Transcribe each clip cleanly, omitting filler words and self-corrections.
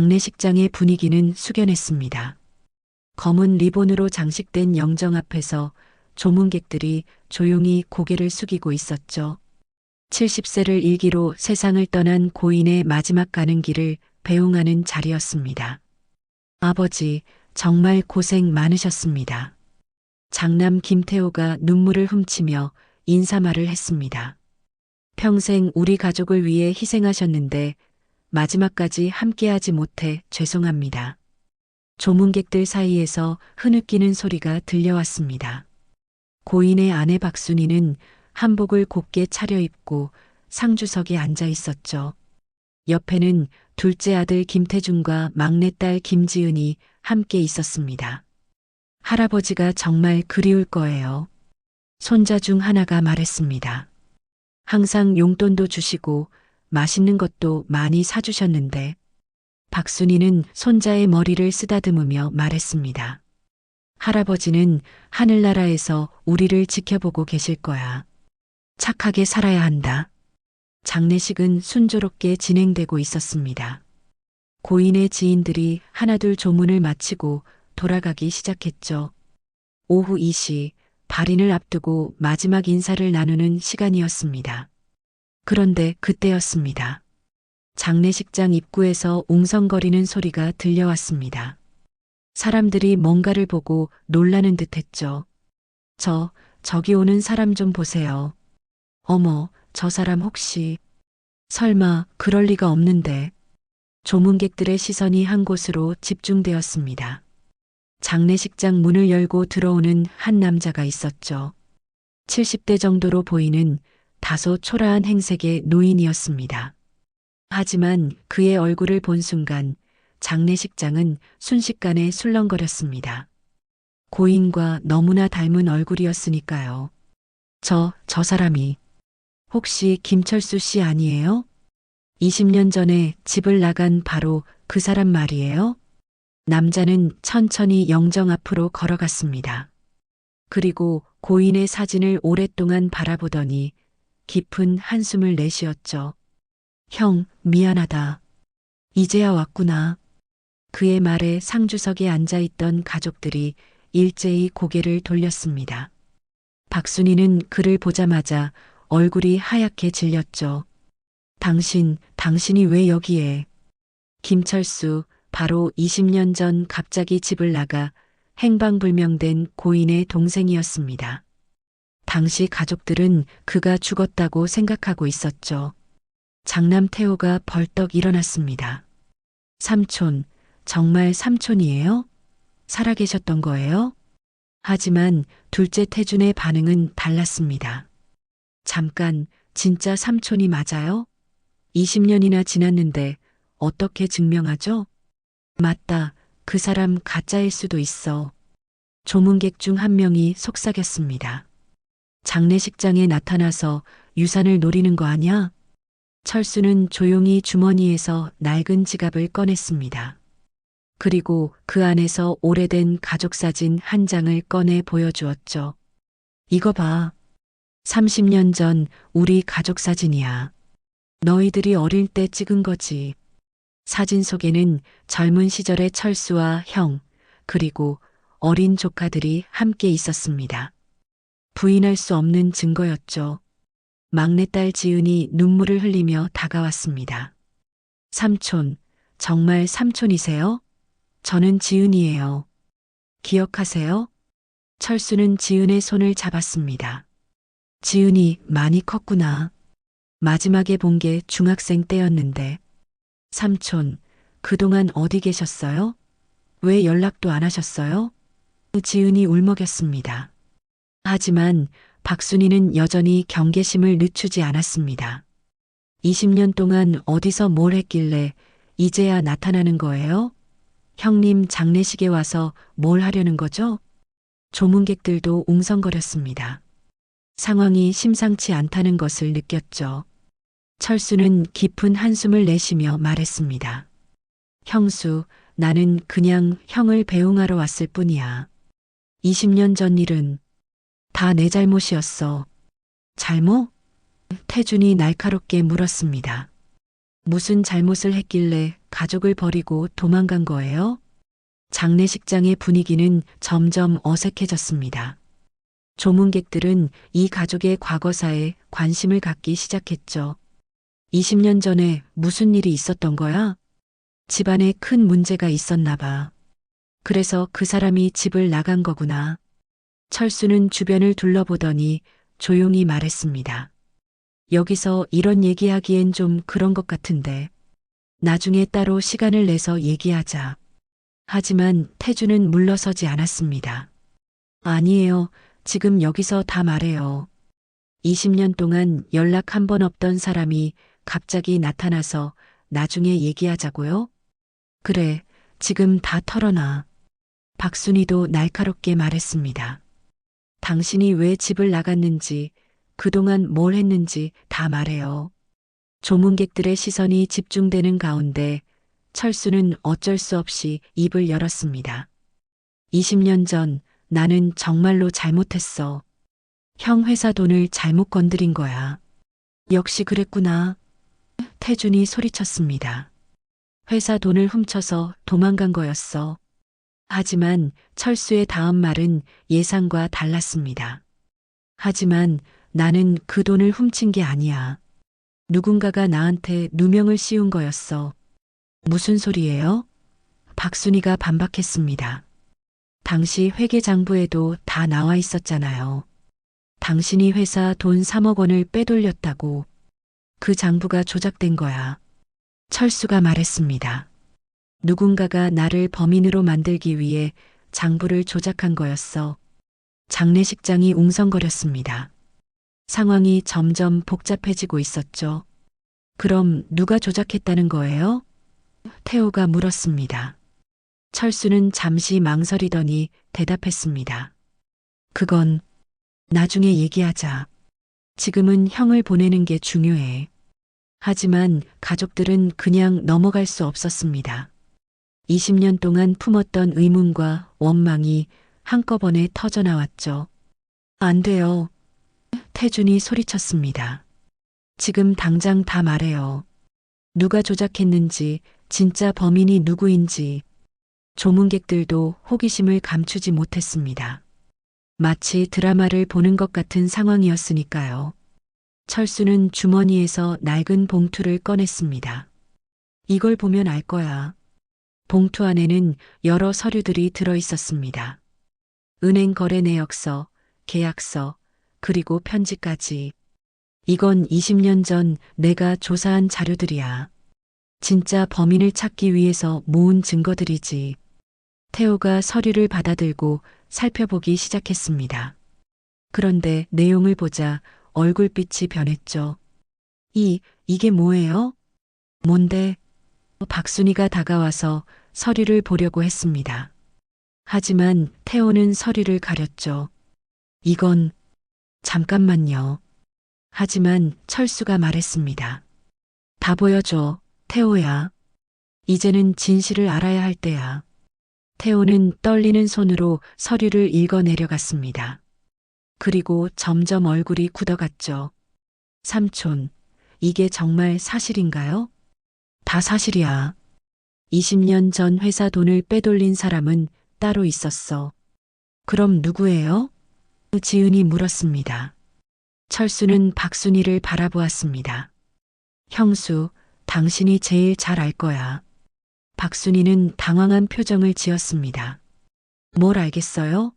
장례식장의 분위기는 숙연했습니다. 검은 리본으로 장식된 영정 앞에서 조문객들이 조용히 고개를 숙이고 있었죠. 70세를 일기로 세상을 떠난 고인의 마지막 가는 길을 배웅하는 자리였습니다. 아버지, 정말 고생 많으셨습니다. 장남 김태호가 눈물을 훔치며 인사말을 했습니다. 평생 우리 가족을 위해 희생하셨는데 마지막까지 함께하지 못해 죄송합니다. 조문객들 사이에서 흐느끼는 소리가 들려왔습니다. 고인의 아내 박순희는 한복을 곱게 차려입고 상주석에 앉아 있었죠. 옆에는 둘째 아들 김태준과 막내딸 김지은이 함께 있었습니다. 할아버지가 정말 그리울 거예요. 손자 중 하나가 말했습니다. 항상 용돈도 주시고 맛있는 것도 많이 사주셨는데 박순희는 손자의 머리를 쓰다듬으며 말했습니다. 할아버지는 하늘나라에서 우리를 지켜보고 계실 거야. 착하게 살아야 한다. 장례식은 순조롭게 진행되고 있었습니다. 고인의 지인들이 하나둘 조문을 마치고 돌아가기 시작했죠. 오후 2시 발인을 앞두고 마지막 인사를 나누는 시간이었습니다. 그런데 그때였습니다. 장례식장 입구에서 웅성거리는 소리가 들려왔습니다. 사람들이 뭔가를 보고 놀라는 듯 했죠. 저기 오는 사람 좀 보세요. 어머, 저 사람 혹시. 설마 그럴 리가 없는데. 조문객들의 시선이 한 곳으로 집중되었습니다. 장례식장 문을 열고 들어오는 한 남자가 있었죠. 70대 정도로 보이는 다소 초라한 행색의 노인이었습니다. 하지만 그의 얼굴을 본 순간 장례식장은 순식간에 술렁거렸습니다. 고인과 너무나 닮은 얼굴이었으니까요. 저 사람이 혹시 김철수 씨 아니에요? 20년 전에 집을 나간 바로 그 사람 말이에요? 남자는 천천히 영정 앞으로 걸어갔습니다. 그리고 고인의 사진을 오랫동안 바라보더니 깊은 한숨을 내쉬었죠. 형, 미안하다. 이제야 왔구나. 그의 말에 상주석에 앉아있던 가족들이 일제히 고개를 돌렸습니다. 박순희는 그를 보자마자 얼굴이 하얗게 질렸죠. 당신이 왜 여기에? 김철수, 바로 20년 전 갑자기 집을 나가 행방불명된 고인의 동생이었습니다. 당시 가족들은 그가 죽었다고 생각하고 있었죠. 장남 태호가 벌떡 일어났습니다. 삼촌, 정말 삼촌이에요? 살아계셨던 거예요? 하지만 둘째 태준의 반응은 달랐습니다. 잠깐, 진짜 삼촌이 맞아요? 20년이나 지났는데 어떻게 증명하죠? 맞다, 그 사람 가짜일 수도 있어. 조문객 중 한 명이 속삭였습니다. 장례식장에 나타나서 유산을 노리는 거 아냐? 철수는 조용히 주머니에서 낡은 지갑을 꺼냈습니다. 그리고 그 안에서 오래된 가족사진 한 장을 꺼내 보여주었죠. 이거 봐. 30년 전 우리 가족사진이야. 너희들이 어릴 때 찍은 거지. 사진 속에는 젊은 시절의 철수와 형, 그리고 어린 조카들이 함께 있었습니다. 부인할 수 없는 증거였죠. 막내딸 지은이 눈물을 흘리며 다가왔습니다. 삼촌, 정말 삼촌이세요? 저는 지은이에요. 기억하세요? 철수는 지은의 손을 잡았습니다. 지은이 많이 컸구나. 마지막에 본 게 중학생 때였는데. 삼촌, 그동안 어디 계셨어요? 왜 연락도 안 하셨어요? 지은이 울먹였습니다. 하지만 박순희는 여전히 경계심을 늦추지 않았습니다. 20년 동안 어디서 뭘 했길래 이제야 나타나는 거예요? 형님 장례식에 와서 뭘 하려는 거죠? 조문객들도 웅성거렸습니다. 상황이 심상치 않다는 것을 느꼈죠. 철수는 깊은 한숨을 내쉬며 말했습니다. 형수, 나는 그냥 형을 배웅하러 왔을 뿐이야. 20년 전 일은 다 내 잘못이었어. 잘못? 태준이 날카롭게 물었습니다. 무슨 잘못을 했길래 가족을 버리고 도망간 거예요? 장례식장의 분위기는 점점 어색해졌습니다. 조문객들은 이 가족의 과거사에 관심을 갖기 시작했죠. 20년 전에 무슨 일이 있었던 거야? 집안에 큰 문제가 있었나 봐. 그래서 그 사람이 집을 나간 거구나. 철수는 주변을 둘러보더니 조용히 말했습니다. 여기서 이런 얘기하기엔 좀 그런 것 같은데. 나중에 따로 시간을 내서 얘기하자. 하지만 태주는 물러서지 않았습니다. 아니에요. 지금 여기서 다 말해요. 20년 동안 연락 한 번 없던 사람이 갑자기 나타나서 나중에 얘기하자고요? 그래, 지금 다 털어놔. 박순희도 날카롭게 말했습니다. 당신이 왜 집을 나갔는지, 그동안 뭘 했는지 다 말해요. 조문객들의 시선이 집중되는 가운데 철수는 어쩔 수 없이 입을 열었습니다. 20년 전 나는 정말로 잘못했어. 형 회사 돈을 잘못 건드린 거야. 역시 그랬구나. 태준이 소리쳤습니다. 회사 돈을 훔쳐서 도망간 거였어. 하지만 철수의 다음 말은 예상과 달랐습니다. 하지만 나는 그 돈을 훔친 게 아니야. 누군가가 나한테 누명을 씌운 거였어. 무슨 소리예요? 박순희가 반박했습니다. 당시 회계장부에도 다 나와 있었잖아요. 당신이 회사 돈 3억 원을 빼돌렸다고. 그 장부가 조작된 거야. 철수가 말했습니다. 누군가가 나를 범인으로 만들기 위해 장부를 조작한 거였어. 장례식장이 웅성거렸습니다. 상황이 점점 복잡해지고 있었죠. 그럼 누가 조작했다는 거예요? 태호가 물었습니다. 철수는 잠시 망설이더니 대답했습니다. 그건 나중에 얘기하자. 지금은 형을 보내는 게 중요해. 하지만 가족들은 그냥 넘어갈 수 없었습니다. 20년 동안 품었던 의문과 원망이 한꺼번에 터져나왔죠. 안 돼요. 태준이 소리쳤습니다. 지금 당장 다 말해요. 누가 조작했는지, 진짜 범인이 누구인지. 조문객들도 호기심을 감추지 못했습니다. 마치 드라마를 보는 것 같은 상황이었으니까요. 철수는 주머니에서 낡은 봉투를 꺼냈습니다. 이걸 보면 알 거야. 봉투 안에는 여러 서류들이 들어 있었습니다. 은행 거래 내역서, 계약서, 그리고 편지까지. 이건 20년 전 내가 조사한 자료들이야. 진짜 범인을 찾기 위해서 모은 증거들이지. 태호가 서류를 받아들고 살펴보기 시작했습니다. 그런데 내용을 보자 얼굴빛이 변했죠. 이게 뭐예요? 뭔데? 박순희가 다가와서 서류를 보려고 했습니다. 하지만 태호는 서류를 가렸죠. 이건 잠깐만요. 하지만 철수가 말했습니다. 다 보여줘, 태호야. 이제는 진실을 알아야 할 때야. 태호는 떨리는 손으로 서류를 읽어 내려갔습니다. 그리고 점점 얼굴이 굳어갔죠. 삼촌, 이게 정말 사실인가요? 다 사실이야. 20년 전 회사 돈을 빼돌린 사람은 따로 있었어. 그럼 누구예요? 지은이 물었습니다. 철수는 박순희를 바라보았습니다. 형수, 당신이 제일 잘 알 거야. 박순희는 당황한 표정을 지었습니다. 뭘 알겠어요?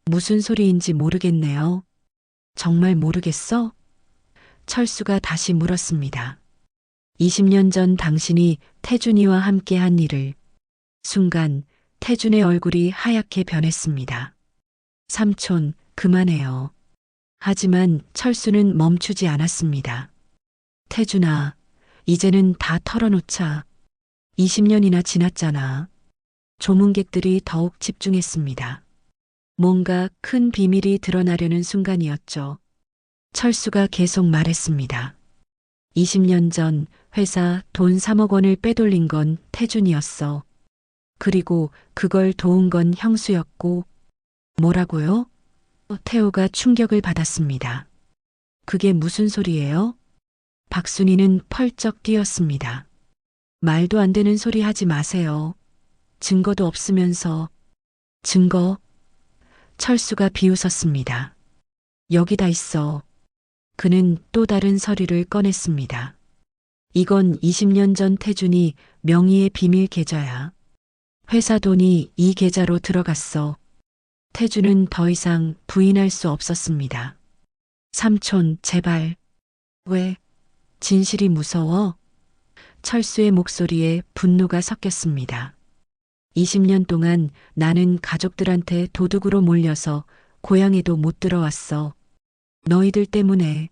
무슨 소리인지 모르겠네요. 정말 모르겠어? 철수가 다시 물었습니다. 20년 전 당신이 태준이와 함께 한 일을. 순간 태준의 얼굴이 하얗게 변했습니다. 삼촌, 그만해요. 하지만 철수는 멈추지 않았습니다. 태준아, 이제는 다 털어놓자. 20년이나 지났잖아. 조문객들이 더욱 집중했습니다. 뭔가 큰 비밀이 드러나려는 순간이었죠. 철수가 계속 말했습니다. 20년 전 회사 돈 3억 원을 빼돌린 건 태준이었어. 그리고 그걸 도운 건 형수였고. 뭐라고요? 태호가 충격을 받았습니다. 그게 무슨 소리예요? 박순희는 펄쩍 뛰었습니다. 말도 안 되는 소리 하지 마세요. 증거도 없으면서. 증거? 철수가 비웃었습니다. 여기다 있어. 그는 또 다른 서류를 꺼냈습니다. 이건 20년 전 태준이 명의의 비밀 계좌야. 회사 돈이 이 계좌로 들어갔어. 태준은 더 이상 부인할 수 없었습니다. 삼촌, 제발. 왜? 진실이 무서워? 철수의 목소리에 분노가 섞였습니다. 20년 동안 나는 가족들한테 도둑으로 몰려서 고향에도 못 들어왔어. 너희들 때문에.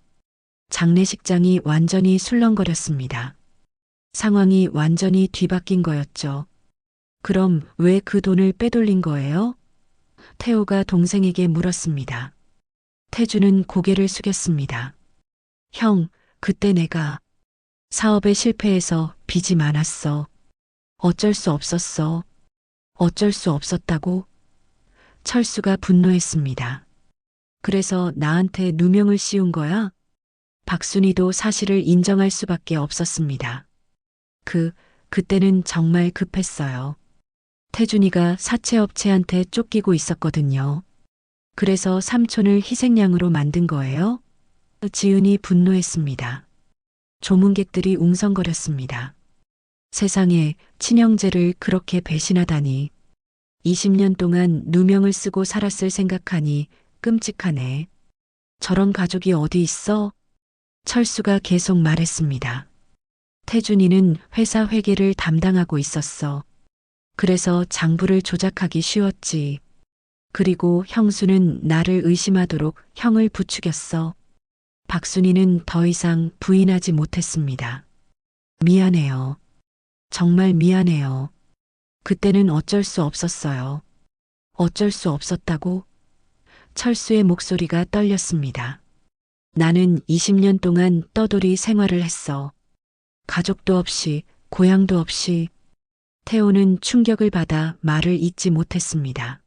장례식장이 완전히 술렁거렸습니다. 상황이 완전히 뒤바뀐 거였죠. 그럼 왜 그 돈을 빼돌린 거예요? 태호가 동생에게 물었습니다. 태주는 고개를 숙였습니다. 형, 그때 내가 사업에 실패해서 빚이 많았어. 어쩔 수 없었어. 어쩔 수 없었다고? 철수가 분노했습니다. 그래서 나한테 누명을 씌운 거야? 박순이도 사실을 인정할 수밖에 없었습니다. 그때는 정말 급했어요. 태준이가 사채업체한테 쫓기고 있었거든요. 그래서 삼촌을 희생양으로 만든 거예요? 지은이 분노했습니다. 조문객들이 웅성거렸습니다. 세상에 친형제를 그렇게 배신하다니. 20년 동안 누명을 쓰고 살았을 생각하니 끔찍하네. 저런 가족이 어디 있어? 철수가 계속 말했습니다. 태준이는 회사 회계를 담당하고 있었어. 그래서 장부를 조작하기 쉬웠지. 그리고 형수는 나를 의심하도록 형을 부추겼어. 박순이는 더 이상 부인하지 못했습니다. 미안해요. 정말 미안해요. 그때는 어쩔 수 없었어요. 어쩔 수 없었다고? 철수의 목소리가 떨렸습니다. 나는 20년 동안 떠돌이 생활을 했어. 가족도 없이, 고향도 없이. 태호는 충격을 받아 말을 잇지 못했습니다.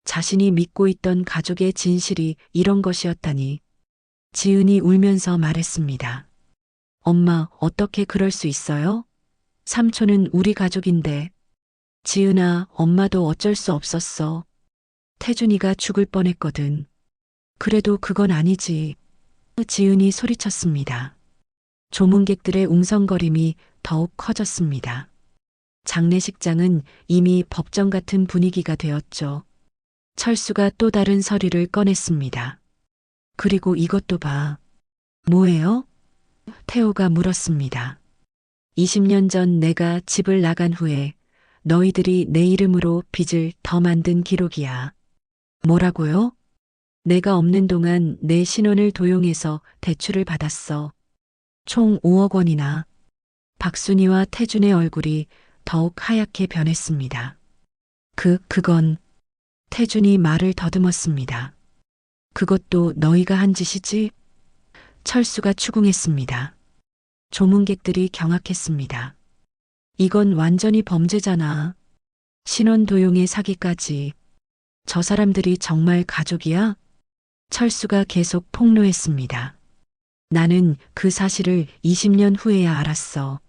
자신이 믿고 있던 가족의 진실이 이런 것이었다니. 지은이 울면서 말했습니다. 엄마, 어떻게 그럴 수 있어요? 삼촌은 우리 가족인데. 지은아, 엄마도 어쩔 수 없었어. 태준이가 죽을 뻔했거든. 그래도 그건 아니지. 지은이 소리쳤습니다. 조문객들의 웅성거림이 더욱 커졌습니다. 장례식장은 이미 법정 같은 분위기가 되었죠. 철수가 또 다른 서류를 꺼냈습니다. 그리고 이것도 봐. 뭐예요? 태호가 물었습니다. 20년 전 내가 집을 나간 후에 너희들이 내 이름으로 빚을 더 만든 기록이야. 뭐라고요? 내가 없는 동안 내 신원을 도용해서 대출을 받았어. 총 5억 원이나. 박순이와 태준의 얼굴이 더욱 하얗게 변했습니다. 그건 태준이 말을 더듬었습니다. 그것도 너희가 한 짓이지? 철수가 추궁했습니다. 조문객들이 경악했습니다. 이건 완전히 범죄잖아. 신원 도용의 사기까지. 저 사람들이 정말 가족이야? 철수가 계속 폭로했습니다. 나는 그 사실을 20년 후에야 알았어.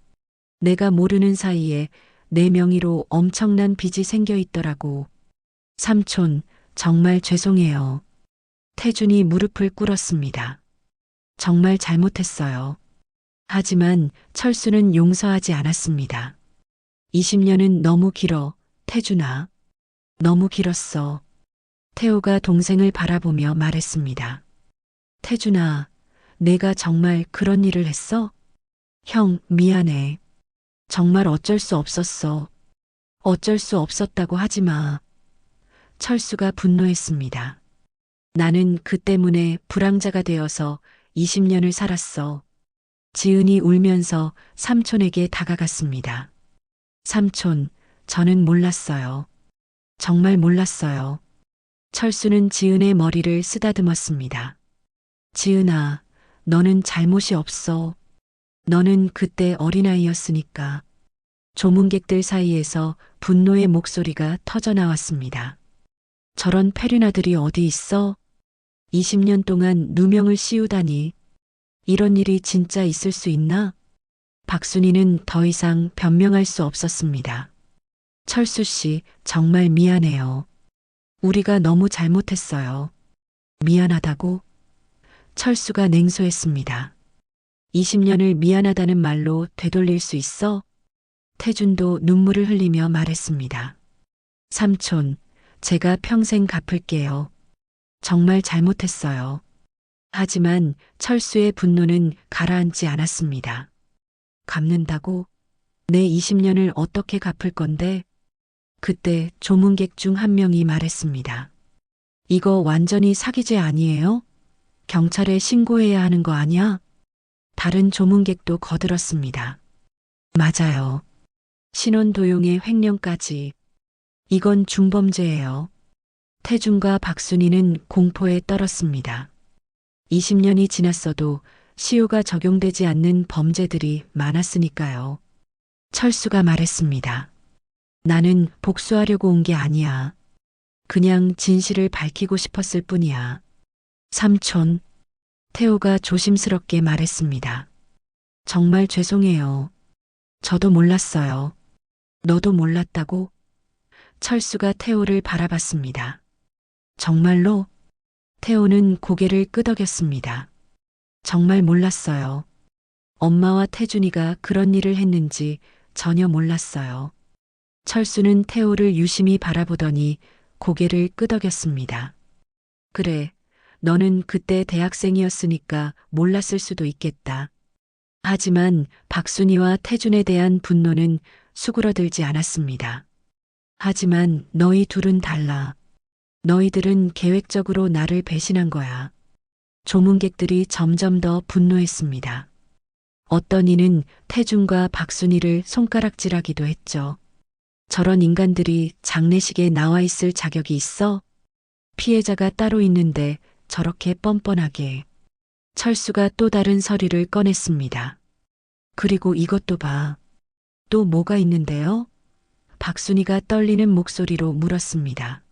내가 모르는 사이에 내 명의로 엄청난 빚이 생겨 있더라고. 삼촌, 정말 죄송해요. 태준이 무릎을 꿇었습니다. 정말 잘못했어요. 하지만 철수는 용서하지 않았습니다. 20년은 너무 길어, 태준아. 너무 길었어. 태호가 동생을 바라보며 말했습니다. 태준아, 내가 정말 그런 일을 했어? 형, 미안해. 정말 어쩔 수 없었어. 어쩔 수 없었다고 하지 마. 철수가 분노했습니다. 나는 그 때문에 불황자가 되어서 20년을 살았어. 지은이 울면서 삼촌에게 다가갔습니다. 삼촌, 저는 몰랐어요. 정말 몰랐어요. 철수는 지은의 머리를 쓰다듬었습니다. 지은아, 너는 잘못이 없어. 너는 그때 어린아이였으니까. 조문객들 사이에서 분노의 목소리가 터져나왔습니다. 저런 페륜아들이 어디 있어? 20년 동안 누명을 씌우다니. 이런 일이 진짜 있을 수 있나? 박순희는 더 이상 변명할 수 없었습니다. 철수 씨, 정말 미안해요. 우리가 너무 잘못했어요. 미안하다고? 철수가 냉소했습니다. 20년을 미안하다는 말로 되돌릴 수 있어? 태준도 눈물을 흘리며 말했습니다. 삼촌, 제가 평생 갚을게요. 정말 잘못했어요. 하지만 철수의 분노는 가라앉지 않았습니다. 갚는다고? 내 20년을 어떻게 갚을 건데? 그때 조문객 중 한 명이 말했습니다. 이거 완전히 사기죄 아니에요? 경찰에 신고해야 하는 거 아니야? 다른 조문객도 거들었습니다. 맞아요. 신원도용의 횡령까지. 이건 중범죄예요. 태준과 박순희는 공포에 떨었습니다. 20년이 지났어도 시효가 적용되지 않는 범죄들이 많았으니까요. 철수가 말했습니다. 나는 복수하려고 온 게 아니야. 그냥 진실을 밝히고 싶었을 뿐이야. 삼촌, 태호가 조심스럽게 말했습니다. 정말 죄송해요. 저도 몰랐어요. 너도 몰랐다고? 철수가 태호를 바라봤습니다. 정말로? 태호는 고개를 끄덕였습니다. 정말 몰랐어요. 엄마와 태준이가 그런 일을 했는지 전혀 몰랐어요. 철수는 태호를 유심히 바라보더니 고개를 끄덕였습니다. 그래, 너는 그때 대학생이었으니까 몰랐을 수도 있겠다. 하지만 박순희와 태준에 대한 분노는 수그러들지 않았습니다. 하지만 너희 둘은 달라. 너희들은 계획적으로 나를 배신한 거야. 조문객들이 점점 더 분노했습니다. 어떤 이는 태준과 박순희를 손가락질하기도 했죠. 저런 인간들이 장례식에 나와 있을 자격이 있어? 피해자가 따로 있는데 저렇게 뻔뻔하게. 철수가 또 다른 서류를 꺼냈습니다. 그리고 이것도 봐. 또 뭐가 있는데요? 박순희가 떨리는 목소리로 물었습니다.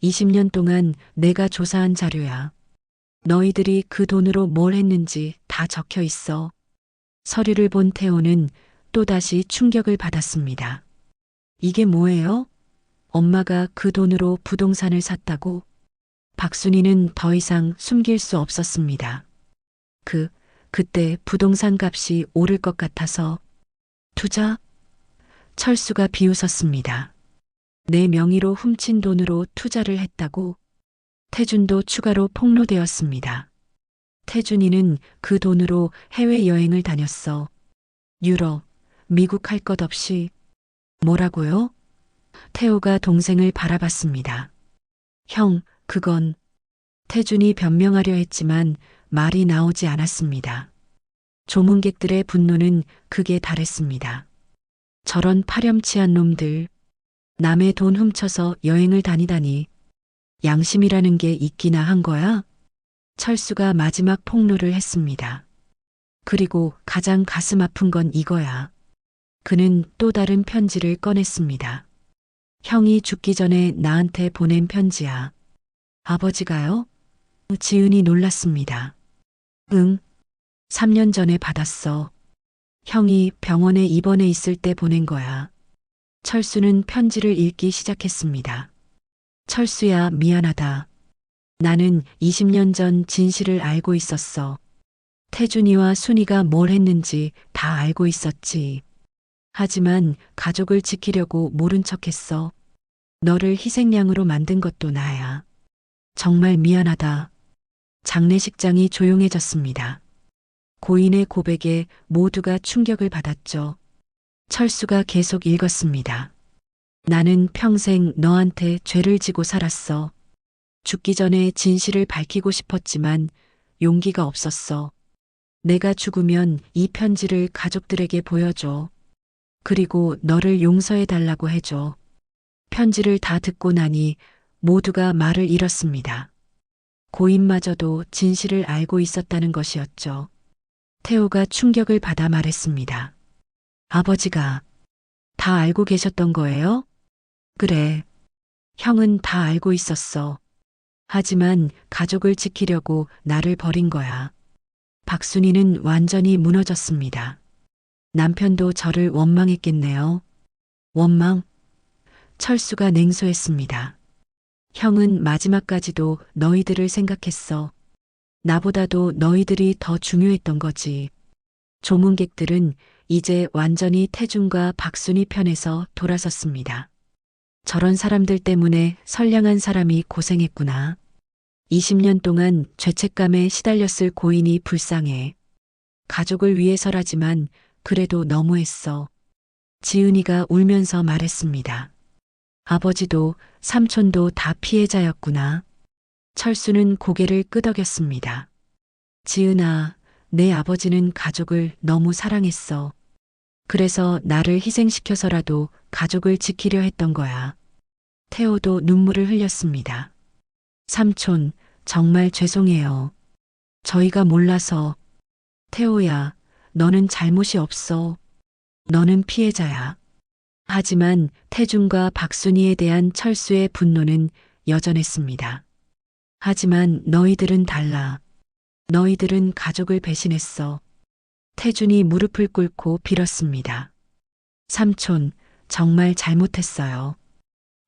20년 동안 내가 조사한 자료야. 너희들이 그 돈으로 뭘 했는지 다 적혀 있어. 서류를 본 태호는 또다시 충격을 받았습니다. 이게 뭐예요? 엄마가 그 돈으로 부동산을 샀다고? 박순희는 더 이상 숨길 수 없었습니다. 그때 부동산 값이 오를 것 같아서. 투자? 철수가 비웃었습니다. 내 명의로 훔친 돈으로 투자를 했다고? 태준도 추가로 폭로되었습니다. 태준이는 그 돈으로 해외여행을 다녔어. 유럽, 미국 할 것 없이. 뭐라고요? 태호가 동생을 바라봤습니다. 형, 그건. 태준이 변명하려 했지만 말이 나오지 않았습니다. 조문객들의 분노는 극에 달했습니다. 저런 파렴치한 놈들. 남의 돈 훔쳐서 여행을 다니다니. 양심이라는 게 있기나 한 거야? 철수가 마지막 폭로를 했습니다. 그리고 가장 가슴 아픈 건 이거야. 그는 또 다른 편지를 꺼냈습니다. 형이 죽기 전에 나한테 보낸 편지야. 아버지가요? 지은이 놀랐습니다. 응. 3년 전에 받았어. 형이 병원에 입원해 있을 때 보낸 거야. 철수는 편지를 읽기 시작했습니다. 철수야, 미안하다. 나는 20년 전 진실을 알고 있었어. 태준이와 순이가 뭘 했는지 다 알고 있었지. 하지만 가족을 지키려고 모른 척했어. 너를 희생양으로 만든 것도 나야. 정말 미안하다. 장례식장이 조용해졌습니다. 고인의 고백에 모두가 충격을 받았죠. 철수가 계속 읽었습니다. 나는 평생 너한테 죄를 지고 살았어. 죽기 전에 진실을 밝히고 싶었지만 용기가 없었어. 내가 죽으면 이 편지를 가족들에게 보여줘. 그리고 너를 용서해 달라고 해줘. 편지를 다 듣고 나니 모두가 말을 잃었습니다. 고인마저도 진실을 알고 있었다는 것이었죠. 태호가 충격을 받아 말했습니다. 아버지가 다 알고 계셨던 거예요? 그래. 형은 다 알고 있었어. 하지만 가족을 지키려고 나를 버린 거야. 박순희는 완전히 무너졌습니다. 남편도 저를 원망했겠네요. 원망? 철수가 냉소했습니다. 형은 마지막까지도 너희들을 생각했어. 나보다도 너희들이 더 중요했던 거지. 조문객들은 이제 완전히 태준과 박순이 편에서 돌아섰습니다. 저런 사람들 때문에 선량한 사람이 고생했구나. 20년 동안 죄책감에 시달렸을 고인이 불쌍해. 가족을 위해서라지만 그래도 너무했어. 지은이가 울면서 말했습니다. 아버지도 삼촌도 다 피해자였구나. 철수는 고개를 끄덕였습니다. 지은아, 내 아버지는 가족을 너무 사랑했어. 그래서 나를 희생시켜서라도 가족을 지키려 했던 거야. 태호도 눈물을 흘렸습니다. 삼촌, 정말 죄송해요. 저희가 몰라서. 태호야, 너는 잘못이 없어. 너는 피해자야. 하지만 태준과 박순희에 대한 철수의 분노는 여전했습니다. 하지만 너희들은 달라. 너희들은 가족을 배신했어. 태준이 무릎을 꿇고 빌었습니다. 삼촌, 정말 잘못했어요.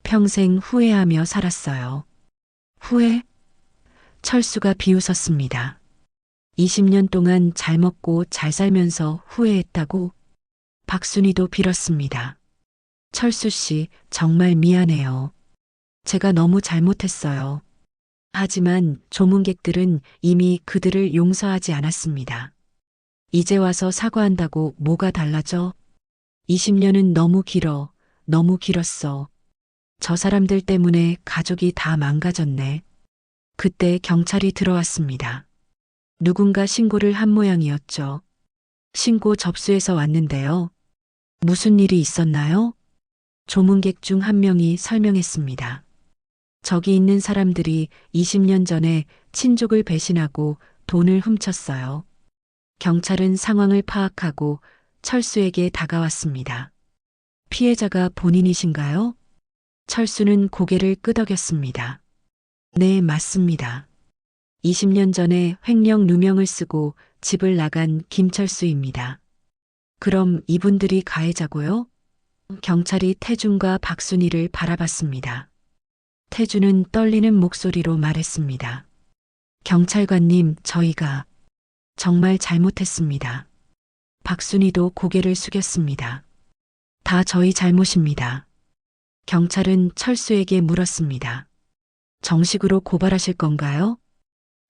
평생 후회하며 살았어요. 후회? 철수가 비웃었습니다. 20년 동안 잘 먹고 잘 살면서 후회했다고? 박순희도 빌었습니다. 철수 씨, 정말 미안해요. 제가 너무 잘못했어요. 하지만 조문객들은 이미 그들을 용서하지 않았습니다. 이제 와서 사과한다고 뭐가 달라져? 20년은 너무 길어. 너무 길었어. 저 사람들 때문에 가족이 다 망가졌네. 그때 경찰이 들어왔습니다. 누군가 신고를 한 모양이었죠. 신고 접수해서 왔는데요. 무슨 일이 있었나요? 조문객 중 한 명이 설명했습니다. 저기 있는 사람들이 20년 전에 친족을 배신하고 돈을 훔쳤어요. 경찰은 상황을 파악하고 철수에게 다가왔습니다. 피해자가 본인이신가요? 철수는 고개를 끄덕였습니다. 네, 맞습니다. 20년 전에 횡령 누명을 쓰고 집을 나간 김철수입니다. 그럼 이분들이 가해자고요? 경찰이 태준과 박순희를 바라봤습니다. 태준은 떨리는 목소리로 말했습니다. 경찰관님, 저희가 정말 잘못했습니다. 박순희도 고개를 숙였습니다. 다 저희 잘못입니다. 경찰은 철수에게 물었습니다. 정식으로 고발하실 건가요?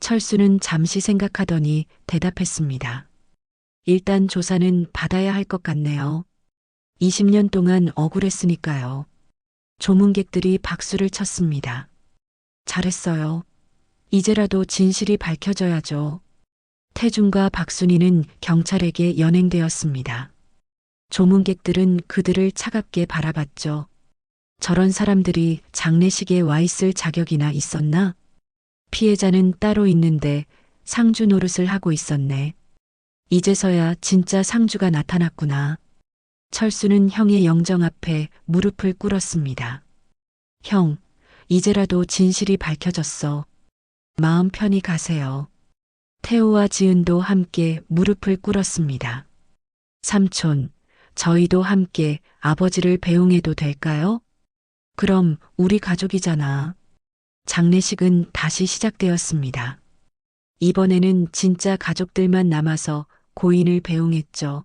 철수는 잠시 생각하더니 대답했습니다. 일단 조사는 받아야 할 것 같네요. 20년 동안 억울했으니까요. 조문객들이 박수를 쳤습니다. 잘했어요. 이제라도 진실이 밝혀져야죠. 태준과 박순희는 경찰에게 연행되었습니다. 조문객들은 그들을 차갑게 바라봤죠. 저런 사람들이 장례식에 와 있을 자격이나 있었나? 피해자는 따로 있는데 상주 노릇을 하고 있었네. 이제서야 진짜 상주가 나타났구나. 철수는 형의 영정 앞에 무릎을 꿇었습니다. 형, 이제라도 진실이 밝혀졌어. 마음 편히 가세요. 태호와 지은도 함께 무릎을 꿇었습니다. 삼촌, 저희도 함께 아버지를 배웅해도 될까요? 그럼 우리 가족이잖아. 장례식은 다시 시작되었습니다. 이번에는 진짜 가족들만 남아서 고인을 배웅했죠.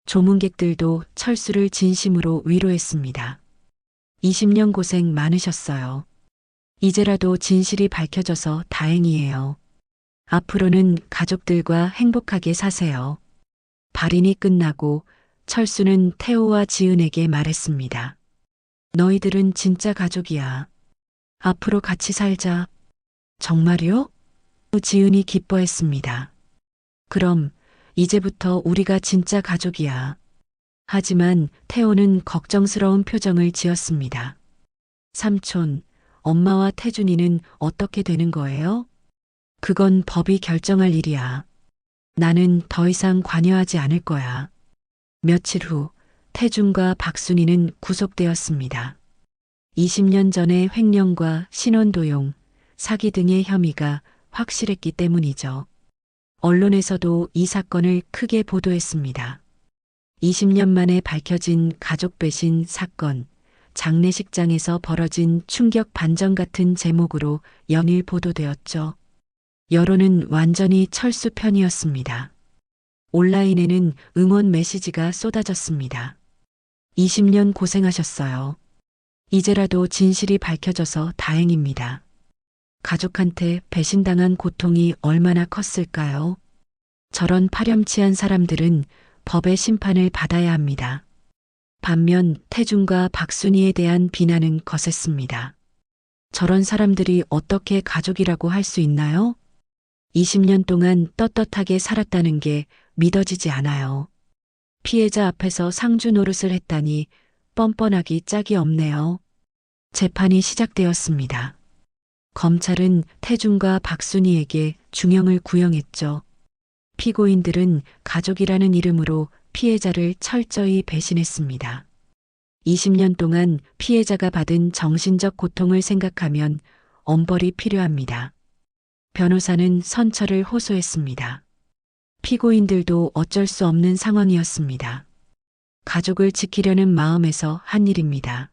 조문객들도 철수를 진심으로 위로했습니다. 20년 고생 많으셨어요. 이제라도 진실이 밝혀져서 다행이에요. 앞으로는 가족들과 행복하게 사세요. 발인이 끝나고 철수는 태호와 지은에게 말했습니다. 너희들은 진짜 가족이야. 앞으로 같이 살자. 정말요? 지은이 기뻐했습니다. 그럼 이제부터 우리가 진짜 가족이야. 하지만 태호는 걱정스러운 표정을 지었습니다. 삼촌, 엄마와 태준이는 어떻게 되는 거예요? 그건 법이 결정할 일이야. 나는 더 이상 관여하지 않을 거야. 며칠 후 태준과 박순희는 구속되었습니다. 20년 전의 횡령과 신원도용, 사기 등의 혐의가 확실했기 때문이죠. 언론에서도 이 사건을 크게 보도했습니다. 20년 만에 밝혀진 가족 배신 사건, 장례식장에서 벌어진 충격 반전 같은 제목으로 연일 보도되었죠. 여론은 완전히 철수 편이었습니다. 온라인에는 응원 메시지가 쏟아졌습니다. 20년 고생하셨어요. 이제라도 진실이 밝혀져서 다행입니다. 가족한테 배신당한 고통이 얼마나 컸을까요? 저런 파렴치한 사람들은 법의 심판을 받아야 합니다. 반면 태준과 박순희에 대한 비난은 거셌습니다. 저런 사람들이 어떻게 가족이라고 할 수 있나요? 20년 동안 떳떳하게 살았다는 게 믿어지지 않아요. 피해자 앞에서 상주 노릇을 했다니 뻔뻔하기 짝이 없네요. 재판이 시작되었습니다. 검찰은 태준과 박순희에게 중형을 구형했죠. 피고인들은 가족이라는 이름으로 피해자를 철저히 배신했습니다. 20년 동안 피해자가 받은 정신적 고통을 생각하면 엄벌이 필요합니다. 변호사는 선처를 호소했습니다. 피고인들도 어쩔 수 없는 상황이었습니다. 가족을 지키려는 마음에서 한 일입니다.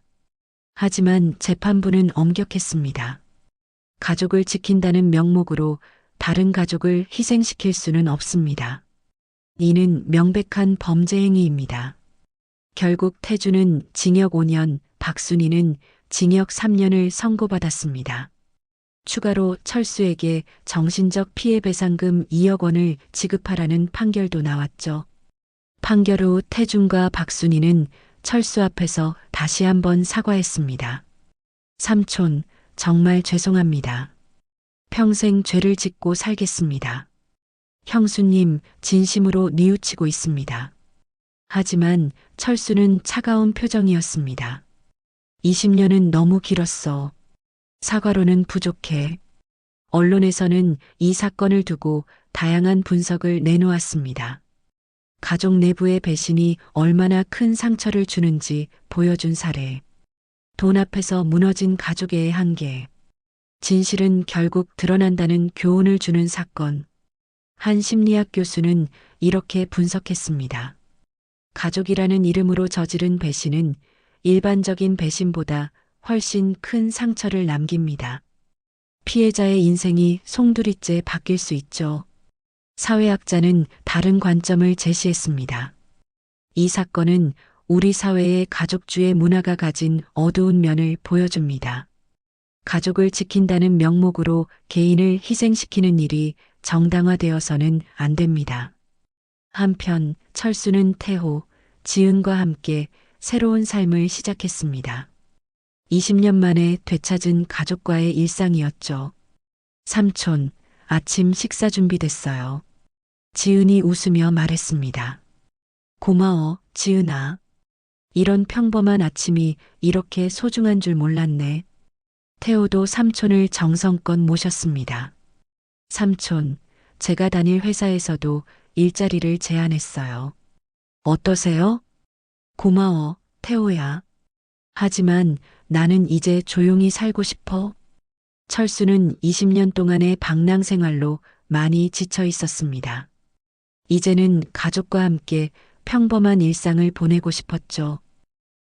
하지만 재판부는 엄격했습니다. 가족을 지킨다는 명목으로 다른 가족을 희생시킬 수는 없습니다. 이는 명백한 범죄 행위입니다. 결국 태준은 징역 5년, 박순희는 징역 3년을 선고받았습니다. 추가로 철수에게 정신적 피해배상금 2억 원을 지급하라는 판결도 나왔죠. 판결 후 태준과 박순희는 철수 앞에서 다시 한번 사과했습니다. 삼촌, 정말 죄송합니다. 평생 죄를 짓고 살겠습니다. 형수님, 진심으로 뉘우치고 있습니다. 하지만 철수는 차가운 표정이었습니다. 20년은 너무 길었어. 사과로는 부족해. 언론에서는 이 사건을 두고 다양한 분석을 내놓았습니다. 가족 내부의 배신이 얼마나 큰 상처를 주는지 보여준 사례. 돈 앞에서 무너진 가족의 한계. 진실은 결국 드러난다는 교훈을 주는 사건. 한 심리학 교수는 이렇게 분석했습니다. 가족이라는 이름으로 저지른 배신은 일반적인 배신보다 훨씬 큰 상처를 남깁니다. 피해자의 인생이 송두리째 바뀔 수 있죠. 사회학자는 다른 관점을 제시했습니다. 이 사건은 우리 사회의 가족주의 문화가 가진 어두운 면을 보여줍니다. 가족을 지킨다는 명목으로 개인을 희생시키는 일이 정당화되어서는 안 됩니다. 한편 철수는 태호, 지은과 함께 새로운 삶을 시작했습니다. 20년 만에 되찾은 가족과의 일상이었죠. 삼촌, 아침 식사 준비됐어요. 지은이 웃으며 말했습니다. 고마워, 지은아. 이런 평범한 아침이 이렇게 소중한 줄 몰랐네. 태호도 삼촌을 정성껏 모셨습니다. 삼촌, 제가 다닐 회사에서도 일자리를 제안했어요. 어떠세요? 고마워, 태호야. 하지만 나는 이제 조용히 살고 싶어. 철수는 20년 동안의 방랑 생활로 많이 지쳐 있었습니다. 이제는 가족과 함께 평범한 일상을 보내고 싶었죠.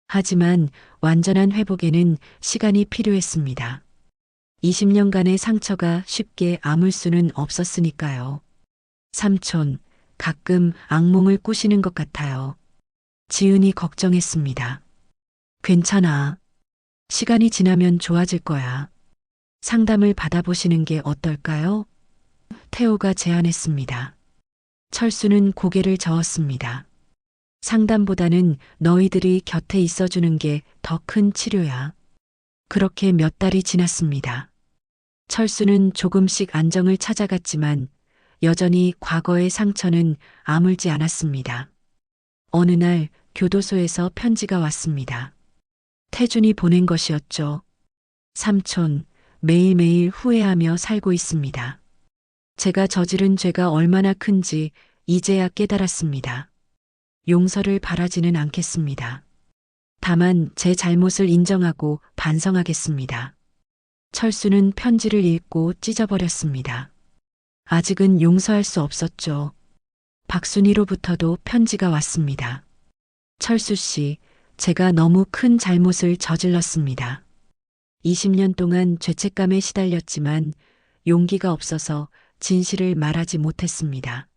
하지만 완전한 회복에는 시간이 필요했습니다. 20년간의 상처가 쉽게 아물 수는 없었으니까요. 삼촌, 가끔 악몽을 꾸시는 것 같아요. 지은이 걱정했습니다. 괜찮아. 시간이 지나면 좋아질 거야. 상담을 받아보시는 게 어떨까요? 태호가 제안했습니다. 철수는 고개를 저었습니다. 상담보다는 너희들이 곁에 있어주는 게 더 큰 치료야. 그렇게 몇 달이 지났습니다. 철수는 조금씩 안정을 찾아갔지만 여전히 과거의 상처는 아물지 않았습니다. 어느 날 교도소에서 편지가 왔습니다. 태준이 보낸 것이었죠. 삼촌, 매일매일 후회하며 살고 있습니다. 제가 저지른 죄가 얼마나 큰지 이제야 깨달았습니다. 용서를 바라지는 않겠습니다. 다만 제 잘못을 인정하고 반성하겠습니다. 철수는 편지를 읽고 찢어버렸습니다. 아직은 용서할 수 없었죠. 박순희로부터도 편지가 왔습니다. 철수 씨, 제가 너무 큰 잘못을 저질렀습니다. 20년 동안 죄책감에 시달렸지만 용기가 없어서 진실을 말하지 못했습니다.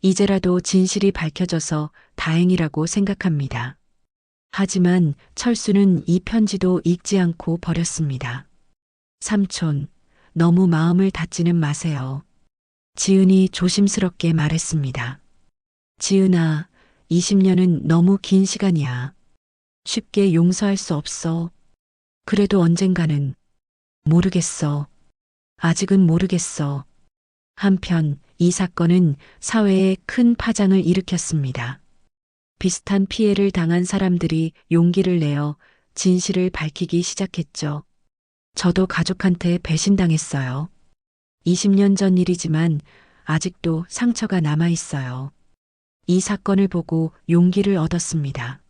이제라도 진실이 밝혀져서 다행이라고 생각합니다. 하지만 철수는 이 편지도 읽지 않고 버렸습니다. 삼촌, 너무 마음을 다치는 마세요. 지은이 조심스럽게 말했습니다. 지은아, 20년은 너무 긴 시간이야. 쉽게 용서할 수 없어. 그래도 언젠가는 모르겠어. 아직은 모르겠어. 한편 이 사건은 사회에 큰 파장을 일으켰습니다. 비슷한 피해를 당한 사람들이 용기를 내어 진실을 밝히기 시작했죠. 저도 가족한테 배신당했어요. 20년 전 일이지만 아직도 상처가 남아 있어요. 이 사건을 보고 용기를 얻었습니다.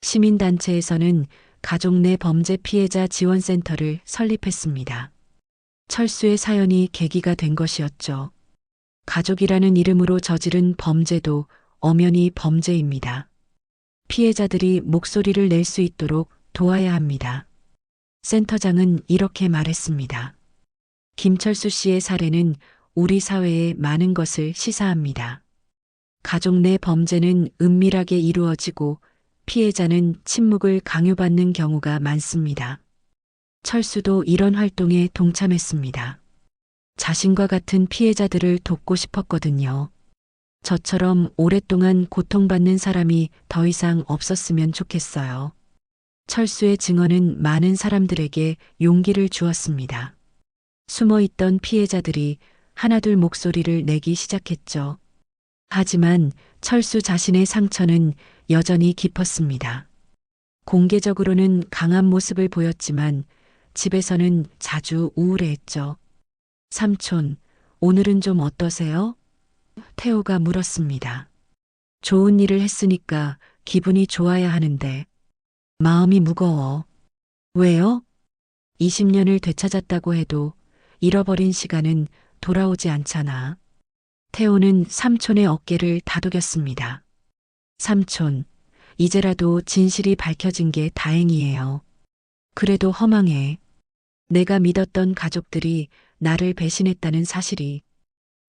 시민단체에서는 가족 내 범죄 피해자 지원센터를 설립했습니다. 철수의 사연이 계기가 된 것이었죠. 가족이라는 이름으로 저지른 범죄도 엄연히 범죄입니다. 피해자들이 목소리를 낼 수 있도록 도와야 합니다. 센터장은 이렇게 말했습니다. 김철수 씨의 사례는 우리 사회에 많은 것을 시사합니다. 가족 내 범죄는 은밀하게 이루어지고 피해자는 침묵을 강요받는 경우가 많습니다. 철수도 이런 활동에 동참했습니다. 자신과 같은 피해자들을 돕고 싶었거든요. 저처럼 오랫동안 고통받는 사람이 더 이상 없었으면 좋겠어요. 철수의 증언은 많은 사람들에게 용기를 주었습니다. 숨어있던 피해자들이 하나둘 목소리를 내기 시작했죠. 하지만 철수 자신의 상처는 여전히 깊었습니다. 공개적으로는 강한 모습을 보였지만 집에서는 자주 우울해했죠. 삼촌, 오늘은 좀 어떠세요? 태호가 물었습니다. 좋은 일을 했으니까 기분이 좋아야 하는데 마음이 무거워. 왜요? 20년을 되찾았다고 해도 잃어버린 시간은 돌아오지 않잖아. 태호는 삼촌의 어깨를 다독였습니다. 삼촌, 이제라도 진실이 밝혀진 게 다행이에요. 그래도 허망해. 내가 믿었던 가족들이 나를 배신했다는 사실이.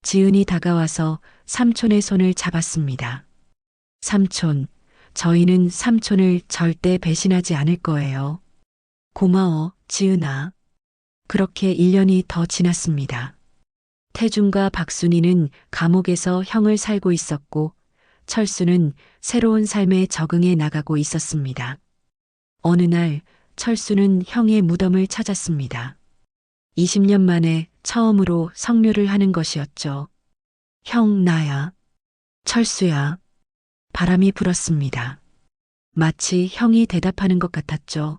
지은이 다가와서 삼촌의 손을 잡았습니다. 삼촌, 저희는 삼촌을 절대 배신하지 않을 거예요. 고마워, 지은아. 그렇게 1년이 더 지났습니다. 태준과 박순이는 감옥에서 형을 살고 있었고 철수는 새로운 삶에 적응해 나가고 있었습니다. 어느 날 철수는 형의 무덤을 찾았습니다. 20년 만에 처음으로 성묘를 하는 것이었죠. 형, 나야. 철수야. 바람이 불었습니다. 마치 형이 대답하는 것 같았죠.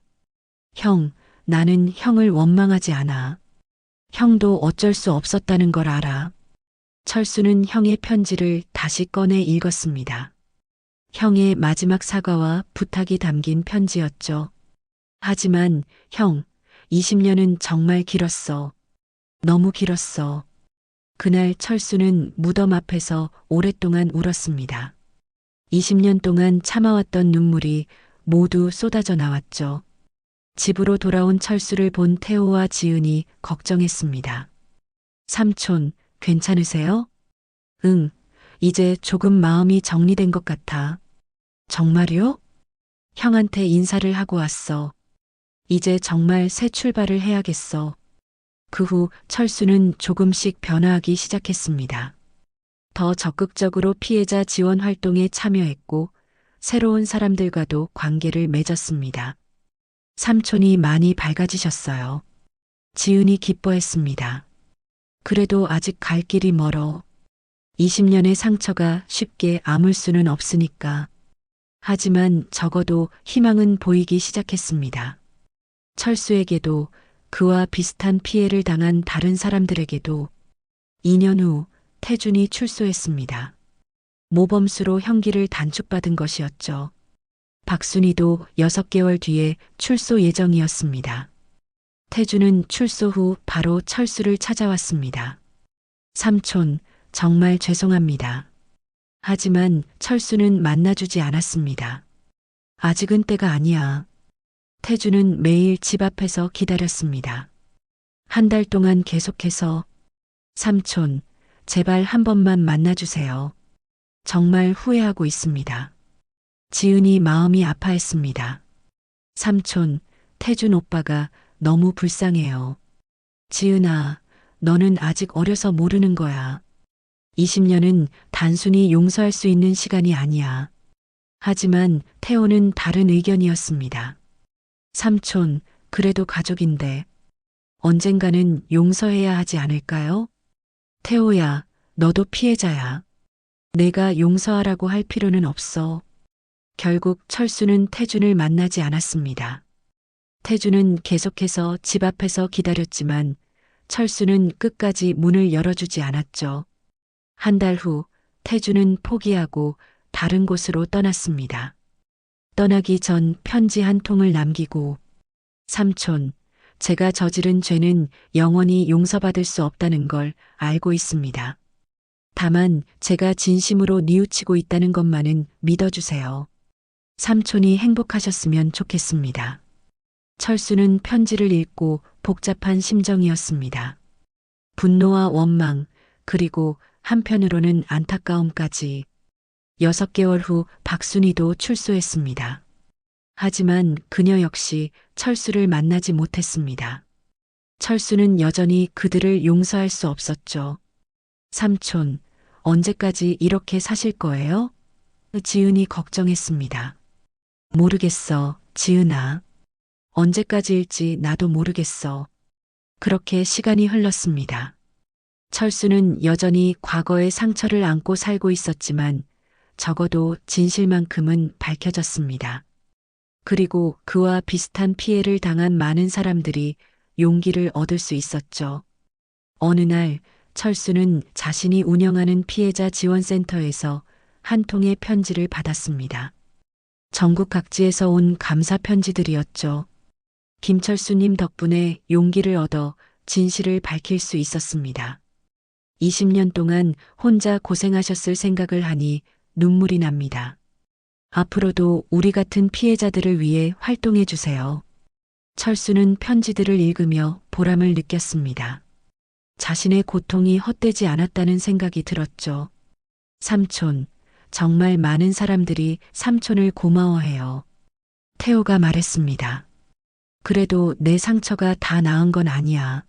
형, 나는 형을 원망하지 않아. 형도 어쩔 수 없었다는 걸 알아. 철수는 형의 편지를 다시 꺼내 읽었습니다. 형의 마지막 사과와 부탁이 담긴 편지였죠. 하지만 형, 20년은 정말 길었어. 너무 길었어. 그날 철수는 무덤 앞에서 오랫동안 울었습니다. 20년 동안 참아왔던 눈물이 모두 쏟아져 나왔죠. 집으로 돌아온 철수를 본 태호와 지은이 걱정했습니다. 삼촌, 괜찮으세요? 응, 이제 조금 마음이 정리된 것 같아. 정말요? 형한테 인사를 하고 왔어. 이제 정말 새 출발을 해야겠어. 그 후 철수는 조금씩 변화하기 시작했습니다. 더 적극적으로 피해자 지원 활동에 참여했고 새로운 사람들과도 관계를 맺었습니다. 삼촌이 많이 밝아지셨어요. 지은이 기뻐했습니다. 그래도 아직 갈 길이 멀어. 20년의 상처가 쉽게 아물 수는 없으니까. 하지만 적어도 희망은 보이기 시작했습니다. 철수에게도 그와 비슷한 피해를 당한 다른 사람들에게도 2년 후 태준이 출소했습니다. 모범수로 형기를 단축받은 것이었죠. 박순이도 6개월 뒤에 출소 예정이었습니다. 태준은 출소 후 바로 철수를 찾아왔습니다. 삼촌, 정말 죄송합니다. 하지만 철수는 만나주지 않았습니다. 아직은 때가 아니야. 태주는 매일 집 앞에서 기다렸습니다. 한 달 동안 계속해서 삼촌, 제발 한 번만 만나주세요. 정말 후회하고 있습니다. 지은이 마음이 아파했습니다. 삼촌, 태준 오빠가 너무 불쌍해요. 지은아, 너는 아직 어려서 모르는 거야. 20년은 단순히 용서할 수 있는 시간이 아니야. 하지만 태호는 다른 의견이었습니다. 삼촌, 그래도 가족인데 언젠가는 용서해야 하지 않을까요? 태호야, 너도 피해자야. 내가 용서하라고 할 필요는 없어. 결국 철수는 태준을 만나지 않았습니다. 태준은 계속해서 집 앞에서 기다렸지만 철수는 끝까지 문을 열어주지 않았죠. 한 달 후 태준은 포기하고 다른 곳으로 떠났습니다. 떠나기 전 편지 한 통을 남기고 삼촌, 제가 저지른 죄는 영원히 용서받을 수 없다는 걸 알고 있습니다. 다만 제가 진심으로 뉘우치고 있다는 것만은 믿어주세요. 삼촌이 행복하셨으면 좋겠습니다. 철수는 편지를 읽고 복잡한 심정이었습니다. 분노와 원망, 그리고 한편으로는 안타까움까지. 6개월 후 박순희도 출소했습니다. 하지만 그녀 역시 철수를 만나지 못했습니다. 철수는 여전히 그들을 용서할 수 없었죠. 삼촌, 언제까지 이렇게 사실 거예요? 지은이 걱정했습니다. 모르겠어, 지은아. 언제까지일지 나도 모르겠어. 그렇게 시간이 흘렀습니다. 철수는 여전히 과거의 상처를 안고 살고 있었지만 적어도 진실만큼은 밝혀졌습니다. 그리고 그와 비슷한 피해를 당한 많은 사람들이 용기를 얻을 수 있었죠. 어느 날 철수는 자신이 운영하는 피해자 지원센터에서 한 통의 편지를 받았습니다. 전국 각지에서 온 감사 편지들이었죠. 김철수님 덕분에 용기를 얻어 진실을 밝힐 수 있었습니다. 20년 동안 혼자 고생하셨을 생각을 하니 눈물이 납니다. 앞으로도 우리 같은 피해자들을 위해 활동해 주세요. 철수는 편지들을 읽으며 보람을 느꼈습니다. 자신의 고통이 헛되지 않았다는 생각이 들었죠. 삼촌, 정말 많은 사람들이 삼촌을 고마워해요. 태호가 말했습니다. 그래도 내 상처가 다 나은 건 아니야.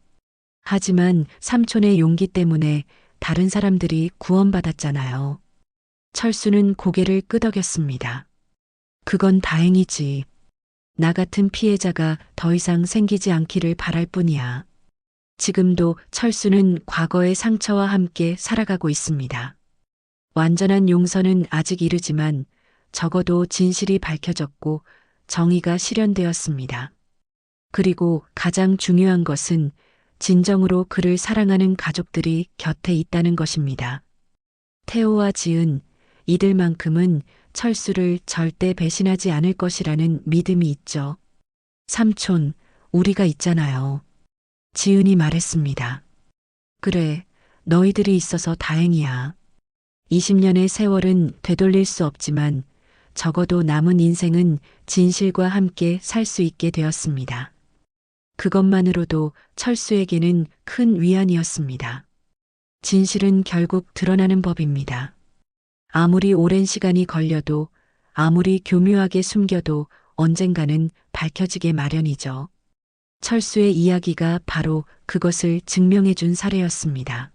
하지만 삼촌의 용기 때문에 다른 사람들이 구원받았잖아요. 철수는 고개를 끄덕였습니다. 그건 다행이지. 나 같은 피해자가 더 이상 생기지 않기를 바랄 뿐이야. 지금도 철수는 과거의 상처와 함께 살아가고 있습니다. 완전한 용서는 아직 이르지만 적어도 진실이 밝혀졌고 정의가 실현되었습니다. 그리고 가장 중요한 것은 진정으로 그를 사랑하는 가족들이 곁에 있다는 것입니다. 태호와 지은, 이들만큼은 철수를 절대 배신하지 않을 것이라는 믿음이 있죠. 삼촌, 우리가 있잖아요. 지은이 말했습니다. 그래, 너희들이 있어서 다행이야. 20년의 세월은 되돌릴 수 없지만 적어도 남은 인생은 진실과 함께 살 수 있게 되었습니다. 그것만으로도 철수에게는 큰 위안이었습니다. 진실은 결국 드러나는 법입니다. 아무리 오랜 시간이 걸려도, 아무리 교묘하게 숨겨도 언젠가는 밝혀지게 마련이죠. 철수의 이야기가 바로 그것을 증명해 준 사례였습니다.